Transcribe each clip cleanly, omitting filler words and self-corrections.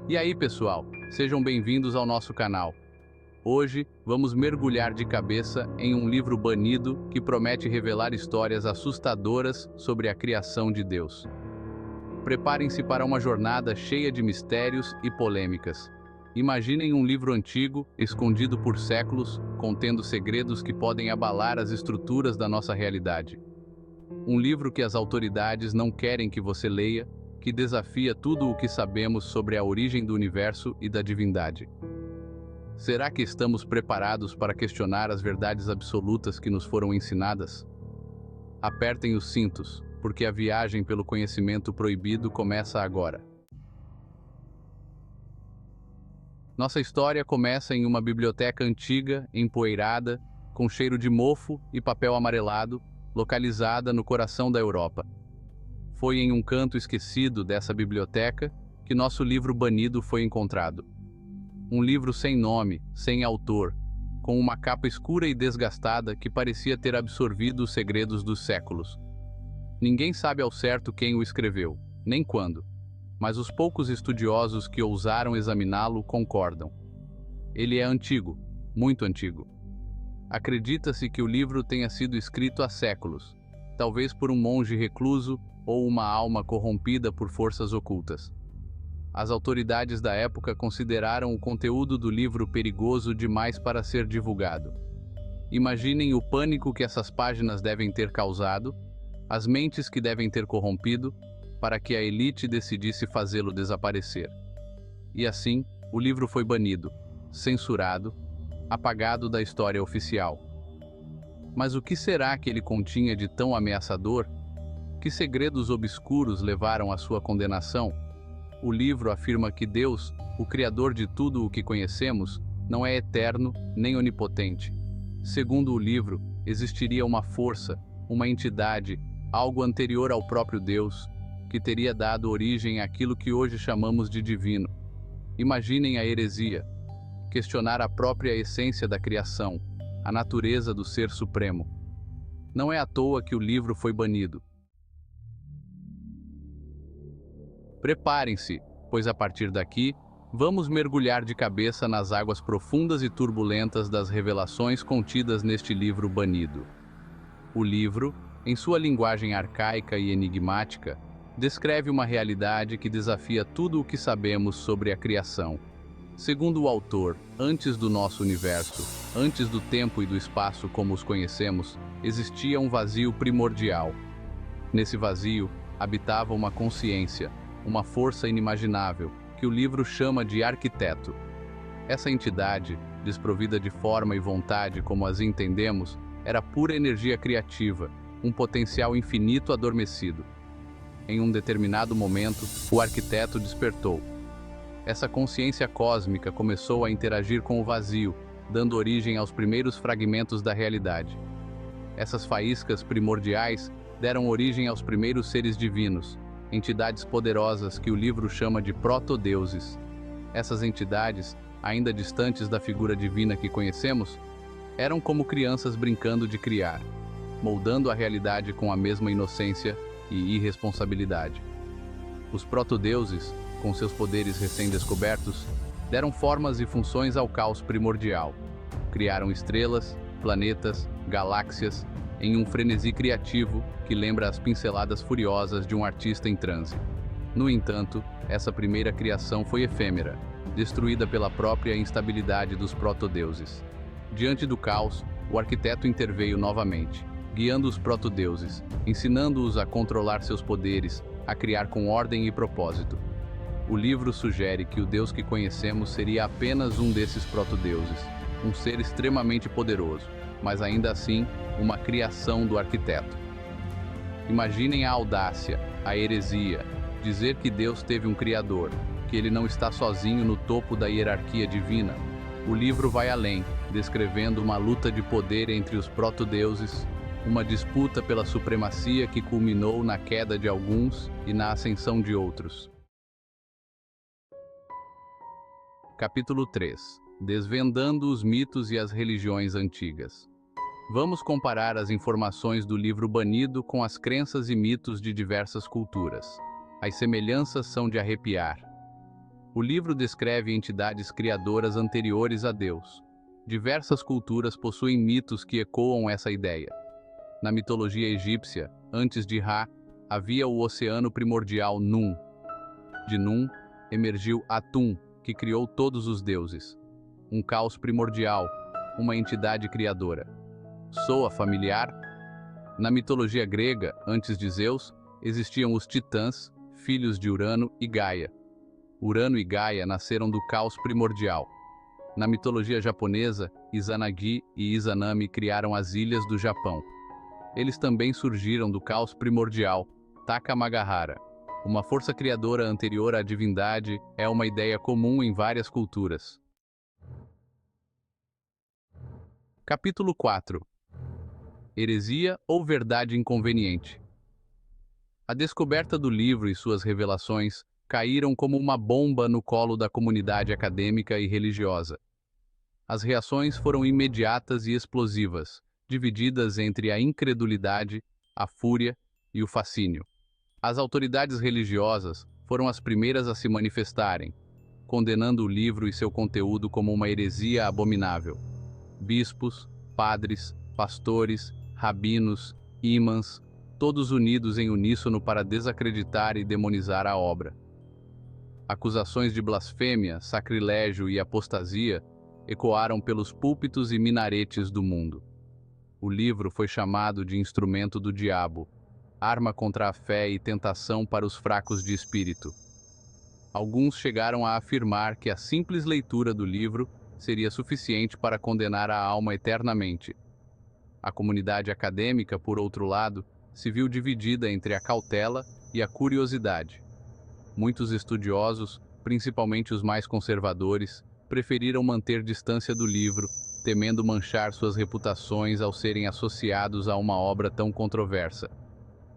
E aí, pessoal, sejam bem-vindos ao nosso canal. Hoje, vamos mergulhar de cabeça em um livro banido que promete revelar histórias assustadoras sobre a criação de Deus. Preparem-se para uma jornada cheia de mistérios e polêmicas. Imaginem um livro antigo, escondido por séculos, contendo segredos que podem abalar as estruturas da nossa realidade. Um livro que as autoridades não querem que você leia, que desafia tudo o que sabemos sobre a origem do universo e da divindade. Será que estamos preparados para questionar as verdades absolutas que nos foram ensinadas? Apertem os cintos, porque a viagem pelo conhecimento proibido começa agora. Nossa história começa em uma biblioteca antiga, empoeirada, com cheiro de mofo e papel amarelado, localizada no coração da Europa. Foi em um canto esquecido dessa biblioteca que nosso livro banido foi encontrado. Um livro sem nome, sem autor, com uma capa escura e desgastada que parecia ter absorvido os segredos dos séculos. Ninguém sabe ao certo quem o escreveu, nem quando, mas os poucos estudiosos que ousaram examiná-lo concordam. Ele é antigo, muito antigo. Acredita-se que o livro tenha sido escrito há séculos, talvez por um monge recluso ou uma alma corrompida por forças ocultas. As autoridades da época consideraram o conteúdo do livro perigoso demais para ser divulgado. Imaginem o pânico que essas páginas devem ter causado, as mentes que devem ter corrompido, para que a elite decidisse fazê-lo desaparecer. E assim, o livro foi banido, censurado, apagado da história oficial. Mas o que será que ele continha de tão ameaçador? Que segredos obscuros levaram à sua condenação? O livro afirma que Deus, o Criador de tudo o que conhecemos, não é eterno nem onipotente. Segundo o livro, existiria uma força, uma entidade, algo anterior ao próprio Deus, que teria dado origem àquilo que hoje chamamos de divino. Imaginem a heresia, questionar a própria essência da criação, a natureza do Ser Supremo. Não é à toa que o livro foi banido. Preparem-se, pois a partir daqui, vamos mergulhar de cabeça nas águas profundas e turbulentas das revelações contidas neste livro banido. O livro, em sua linguagem arcaica e enigmática, descreve uma realidade que desafia tudo o que sabemos sobre a criação. Segundo o autor, antes do nosso universo, antes do tempo e do espaço como os conhecemos, existia um vazio primordial. Nesse vazio, habitava uma consciência, uma força inimaginável, que o livro chama de arquiteto. Essa entidade, desprovida de forma e vontade como as entendemos, era pura energia criativa, um potencial infinito adormecido. Em um determinado momento, o arquiteto despertou. Essa consciência cósmica começou a interagir com o vazio, dando origem aos primeiros fragmentos da realidade. Essas faíscas primordiais deram origem aos primeiros seres divinos, entidades poderosas que o livro chama de proto-deuses. Essas entidades, ainda distantes da figura divina que conhecemos, eram como crianças brincando de criar, moldando a realidade com a mesma inocência e irresponsabilidade. Os proto-deuses, com seus poderes recém-descobertos, deram formas e funções ao caos primordial. Criaram estrelas, planetas, galáxias, em um frenesi criativo que lembra as pinceladas furiosas de um artista em transe. No entanto, essa primeira criação foi efêmera, destruída pela própria instabilidade dos proto-deuses. Diante do caos, o arquiteto interveio novamente, guiando os proto-deuses, ensinando-os a controlar seus poderes, a criar com ordem e propósito. O livro sugere que o Deus que conhecemos seria apenas um desses proto-deuses, um ser extremamente poderoso, mas ainda assim, uma criação do arquiteto. Imaginem a audácia, a heresia, dizer que Deus teve um criador, que ele não está sozinho no topo da hierarquia divina. O livro vai além, descrevendo uma luta de poder entre os proto-deuses, uma disputa pela supremacia que culminou na queda de alguns e na ascensão de outros. Capítulo 3. Desvendando os mitos e as religiões antigas. Vamos comparar as informações do livro banido com as crenças e mitos de diversas culturas. As semelhanças são de arrepiar. O livro descreve entidades criadoras anteriores a Deus. Diversas culturas possuem mitos que ecoam essa ideia. Na mitologia egípcia, antes de Ra, havia o oceano primordial Num. De Num, emergiu Atum, que criou todos os deuses. Um caos primordial, uma entidade criadora. Soa familiar? Na mitologia grega, antes de Zeus, existiam os titãs, filhos de Urano e Gaia. Urano e Gaia nasceram do caos primordial. Na mitologia japonesa, Izanagi e Izanami criaram as ilhas do Japão. Eles também surgiram do caos primordial, Takamagahara. Uma força criadora anterior à divindade é uma ideia comum em várias culturas. Capítulo 4. Heresia ou verdade inconveniente? A descoberta do livro e suas revelações caíram como uma bomba no colo da comunidade acadêmica e religiosa. As reações foram imediatas e explosivas, divididas entre a incredulidade, a fúria e o fascínio. As autoridades religiosas foram as primeiras a se manifestarem, condenando o livro e seu conteúdo como uma heresia abominável. Bispos, padres, pastores, rabinos, ímãs, todos unidos em uníssono para desacreditar e demonizar a obra. Acusações de blasfêmia, sacrilégio e apostasia ecoaram pelos púlpitos e minaretes do mundo. O livro foi chamado de instrumento do diabo, arma contra a fé e tentação para os fracos de espírito. Alguns chegaram a afirmar que a simples leitura do livro seria suficiente para condenar a alma eternamente. A comunidade acadêmica, por outro lado, se viu dividida entre a cautela e a curiosidade. Muitos estudiosos, principalmente os mais conservadores, preferiram manter distância do livro, temendo manchar suas reputações ao serem associados a uma obra tão controversa.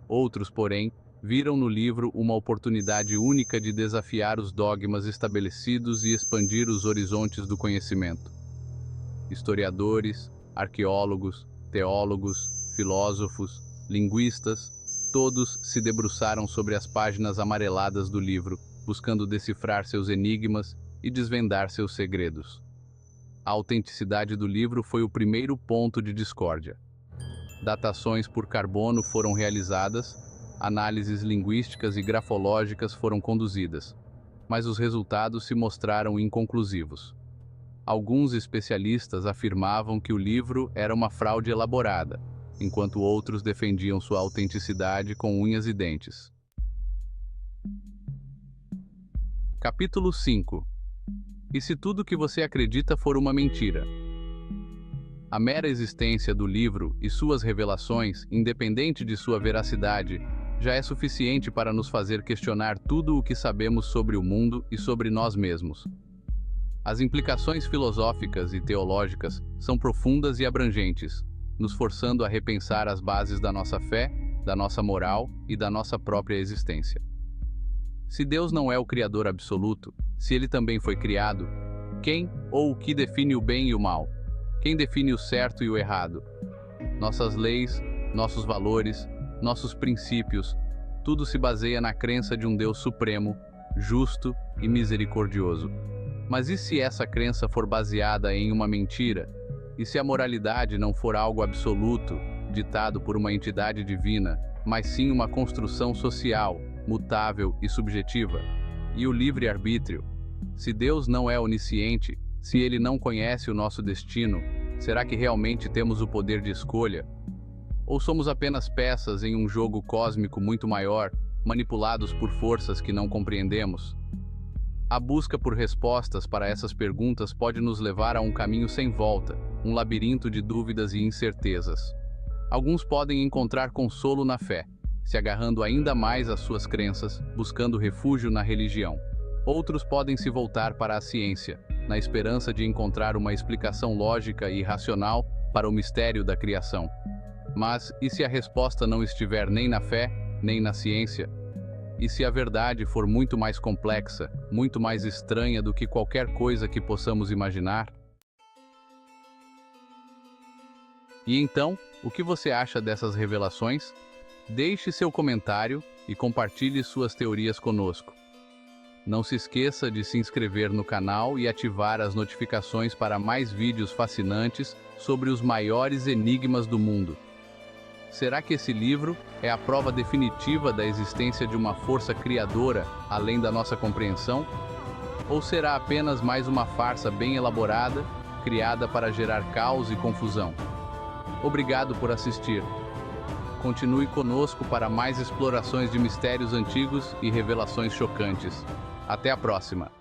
Outros, porém, viram no livro uma oportunidade única de desafiar os dogmas estabelecidos e expandir os horizontes do conhecimento. Historiadores, arqueólogos, teólogos, filósofos, linguistas, todos se debruçaram sobre as páginas amareladas do livro, buscando decifrar seus enigmas e desvendar seus segredos. A autenticidade do livro foi o primeiro ponto de discórdia. Datações por carbono foram realizadas, análises linguísticas e grafológicas foram conduzidas, mas os resultados se mostraram inconclusivos. Alguns especialistas afirmavam que o livro era uma fraude elaborada, enquanto outros defendiam sua autenticidade com unhas e dentes. Capítulo 5. E se tudo que você acredita for uma mentira? A mera existência do livro e suas revelações, independente de sua veracidade, já é suficiente para nos fazer questionar tudo o que sabemos sobre o mundo e sobre nós mesmos. As implicações filosóficas e teológicas são profundas e abrangentes, nos forçando a repensar as bases da nossa fé, da nossa moral e da nossa própria existência. Se Deus não é o Criador absoluto, se Ele também foi criado, quem ou o que define o bem e o mal? Quem define o certo e o errado? Nossas leis, nossos valores, nossos princípios, tudo se baseia na crença de um Deus supremo, justo e misericordioso. Mas e se essa crença for baseada em uma mentira? E se a moralidade não for algo absoluto, ditado por uma entidade divina, mas sim uma construção social, mutável e subjetiva? E o livre-arbítrio? Se Deus não é onisciente, se Ele não conhece o nosso destino, será que realmente temos o poder de escolha? Ou somos apenas peças em um jogo cósmico muito maior, manipulados por forças que não compreendemos? A busca por respostas para essas perguntas pode nos levar a um caminho sem volta, um labirinto de dúvidas e incertezas. Alguns podem encontrar consolo na fé, se agarrando ainda mais às suas crenças, buscando refúgio na religião. Outros podem se voltar para a ciência, na esperança de encontrar uma explicação lógica e racional para o mistério da criação. Mas, e se a resposta não estiver nem na fé, nem na ciência? E se a verdade for muito mais complexa, muito mais estranha do que qualquer coisa que possamos imaginar? E então, o que você acha dessas revelações? Deixe seu comentário e compartilhe suas teorias conosco. Não se esqueça de se inscrever no canal e ativar as notificações para mais vídeos fascinantes sobre os maiores enigmas do mundo. Será que esse livro é a prova definitiva da existência de uma força criadora além da nossa compreensão? Ou será apenas mais uma farsa bem elaborada, criada para gerar caos e confusão? Obrigado por assistir. Continue conosco para mais explorações de mistérios antigos e revelações chocantes. Até a próxima!